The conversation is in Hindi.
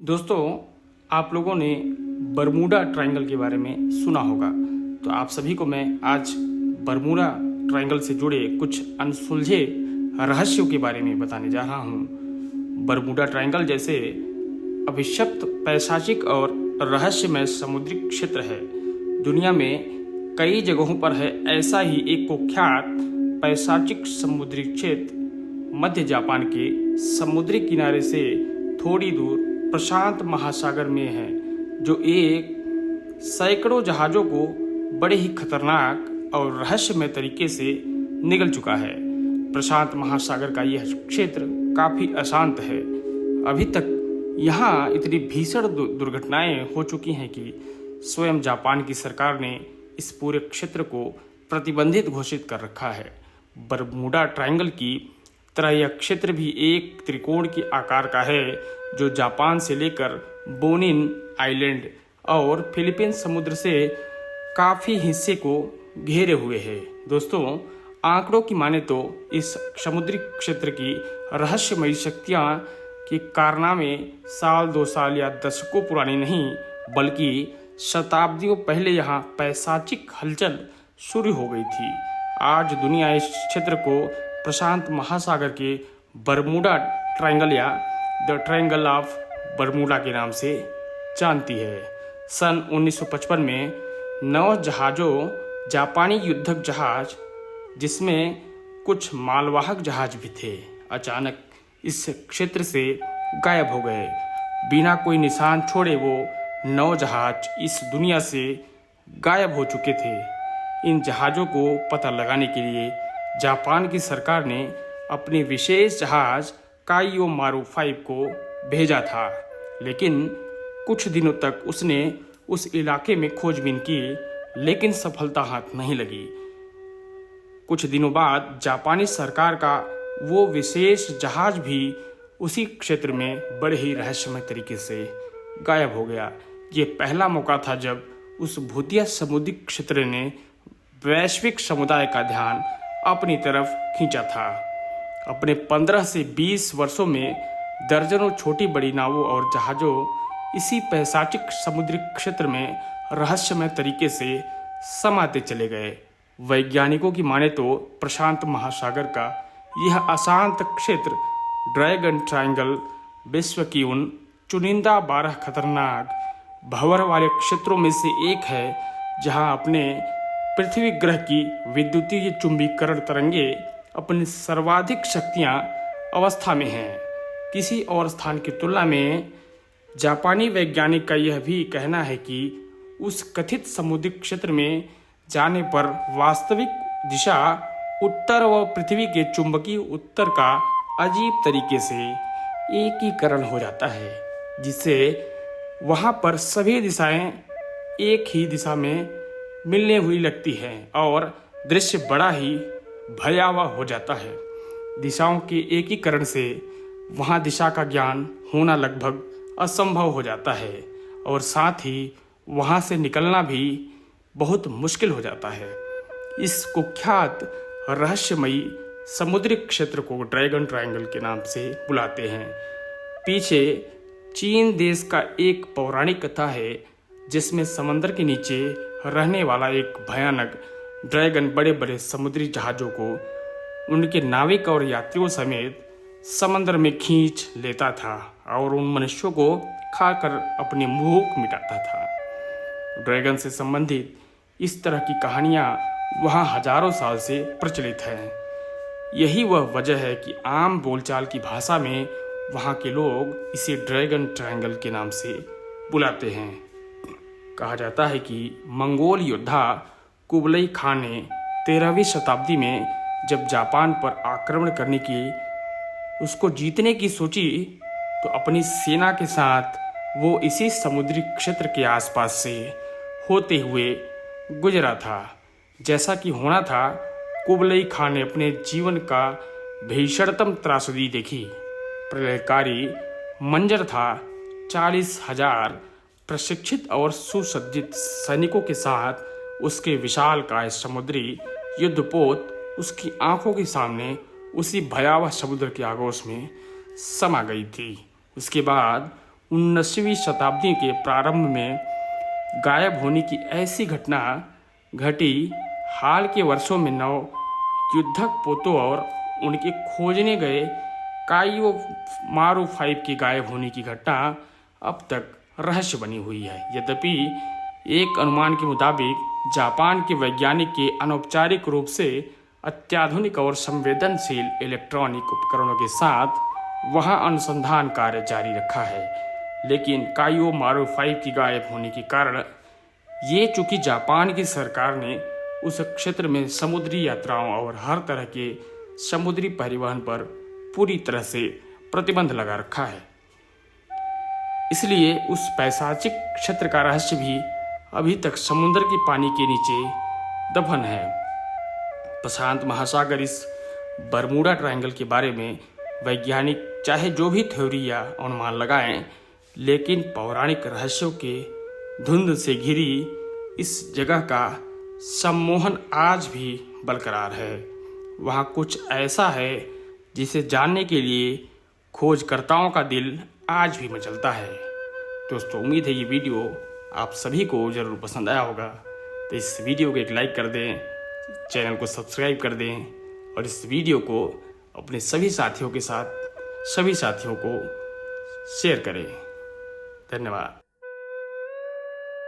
दोस्तों, आप लोगों ने बरमूडा ट्रायंगल के बारे में सुना होगा। तो आप सभी को मैं आज बरमूडा ट्रायंगल से जुड़े कुछ अनसुलझे रहस्यों के बारे में बताने जा रहा हूँ। बरमूडा ट्रायंगल जैसे अभिशप्त पैशाचिक और रहस्यमय समुद्री क्षेत्र है। दुनिया में कई जगहों पर है ऐसा ही एक कुख्यात पैशाचिक समुद्री क्षेत्र मध्य जापान के समुद्री किनारे से थोड़ी दूर प्रशांत महासागर में है, जो एक सैकड़ों जहाज़ों को बड़े ही खतरनाक और रहस्यमय तरीके से निगल चुका है। प्रशांत महासागर का यह क्षेत्र काफ़ी अशांत है। अभी तक यहाँ इतनी भीषण दुर्घटनाएं हो चुकी हैं कि स्वयं जापान की सरकार ने इस पूरे क्षेत्र को प्रतिबंधित घोषित कर रखा है। बरमूडा ट्रायंगल की तरह यह क्षेत्र भी एक त्रिकोण के आकार का है, जो जापान से लेकर बोनिन आइलैंड और फिलीपींस समुद्र से काफ़ी हिस्से को घेरे हुए है। दोस्तों, आंकड़ों की माने तो इस समुद्री क्षेत्र की रहस्यमयी शक्तियाँ के कारनामे साल 2 साल या दशकों पुरानी नहीं, बल्कि शताब्दियों पहले यहाँ पैशाचिक हलचल शुरू हो गई थी। आज दुनिया इस क्षेत्र को प्रशांत महासागर के बरमूडा ट्रायंगल या द ट्रायंगल ऑफ बरमूडा के नाम से जानती है। सन 1955 में 9 जहाज़ों जापानी युद्धक जहाज, जिसमें कुछ मालवाहक जहाज भी थे, अचानक इस क्षेत्र से गायब हो गए। बिना कोई निशान छोड़े वो 9 जहाज इस दुनिया से गायब हो चुके थे। इन जहाज़ों को पता लगाने के लिए जापान की सरकार ने अपने विशेष जहाज काइयो मारू 5 को भेजा था, लेकिन कुछ दिनों तक उसने उस इलाके में खोजबीन की, लेकिन सफलता हाथ नहीं लगी। कुछ दिनों बाद जापानी सरकार का वो विशेष जहाज भी उसी क्षेत्र में बड़े ही रहस्यमय तरीके से गायब हो गया। ये पहला मौका था जब उस भूतिया समुद्री क्षेत्र ने वैश्विक समुदाय का ध्यान अपनी तरफ खींचा था। अपने 15 से 20 वर्षों में दर्जनों छोटी बड़ी नावों और जहाज़ों इसी पैशाचिक समुद्री क्षेत्र में रहस्यमय तरीके से समाते चले गए। वैज्ञानिकों की माने तो प्रशांत महासागर का यह अशांत क्षेत्र ड्रैगन ट्रायंगल विश्व की उन चुनिंदा 12 खतरनाक भंवर वाले क्षेत्रों में से एक है, जहां अपने पृथ्वी ग्रह की विद्युतीय चुंबकीकरण तरंगे अपनी सर्वाधिक शक्तियां अवस्था में हैं। किसी और स्थान की तुलना में जापानी वैज्ञानिक का यह भी कहना है कि उस कथित समुद्री क्षेत्र में जाने पर वास्तविक दिशा उत्तर व पृथ्वी के चुंबकीय उत्तर का अजीब तरीके से एकीकरण हो जाता है, जिससे वहां पर सभी दिशाएं एक ही दिशा में मिलने हुई लगती है और दृश्य बड़ा ही भयावह हो जाता है। दिशाओं के एकीकरण से वहाँ दिशा का ज्ञान होना लगभग असंभव हो जाता है और साथ ही वहाँ से निकलना भी बहुत मुश्किल हो जाता है। इस कुख्यात रहस्यमयी समुद्री क्षेत्र को ड्रैगन ट्रायंगल के नाम से बुलाते हैं। पीछे चीन देश का एक पौराणिक कथा है, जिसमें समंदर के नीचे रहने वाला एक भयानक ड्रैगन बड़े बड़े समुद्री जहाज़ों को उनके नाविक और यात्रियों समेत समंदर में खींच लेता था और उन मनुष्यों को खाकर अपनी भूख मिटाता था। ड्रैगन से संबंधित इस तरह की कहानियाँ वहाँ हजारों साल से प्रचलित हैं। यही वह वजह है कि आम बोलचाल की भाषा में वहाँ के लोग इसे ड्रैगन ट्रायंगल के नाम से बुलाते हैं। कहा जाता है कि मंगोल योद्धा कुबलई खान ने 13वीं शताब्दी में जब जापान पर आक्रमण करने की उसको जीतने की सोची, तो अपनी सेना के साथ वो इसी समुद्री क्षेत्र के आसपास से होते हुए गुजरा था। जैसा कि होना था, कुबलई खान ने अपने जीवन का भीषणतम त्रासदी देखी। प्रलयकारी मंजर था। 40,000 प्रशिक्षित और सुसज्जित सैनिकों के साथ उसके विशालकाय समुद्री युद्धपोत उसकी आंखों के सामने उसी भयावह समुद्र के आगोश में समा गई थी। उसके बाद 19वीं शताब्दी के प्रारंभ में गायब होने की ऐसी घटना घटी। हाल के वर्षों में नव युद्धक पोतों और उनके खोजने गए काइयो मारू 5 के गायब होने की घटना अब तक रहस्य बनी हुई है। यद्यपि एक अनुमान के मुताबिक जापान के वैज्ञानिक के अनौपचारिक रूप से अत्याधुनिक और संवेदनशील इलेक्ट्रॉनिक उपकरणों के साथ वहां अनुसंधान कार्य जारी रखा है, लेकिन काइयो मारू 5 की गायब होने के कारण ये चूंकि जापान की सरकार ने उस क्षेत्र में समुद्री यात्राओं और हर तरह के समुद्री परिवहन पर पूरी तरह से प्रतिबंध लगा रखा है, इसलिए उस पैशाचिक क्षेत्र का रहस्य भी अभी तक समुद्र के पानी के नीचे दफन है। प्रशांत महासागर इस बरमूडा ट्रायंगल के बारे में वैज्ञानिक चाहे जो भी थ्योरी या अनुमान लगाएं, लेकिन पौराणिक रहस्यों के धुंध से घिरी इस जगह का सम्मोहन आज भी बरकरार है। वहाँ कुछ ऐसा है जिसे जानने के लिए खोजकर्ताओं का दिल आज भी मचलता है। दोस्तों, उम्मीद है ये वीडियो आप सभी को ज़रूर पसंद आया होगा, तो इस वीडियो को एक लाइक कर दें, चैनल को सब्सक्राइब कर दें और इस वीडियो को अपने सभी साथियों के साथ सभी साथियों को शेयर करें। धन्यवाद।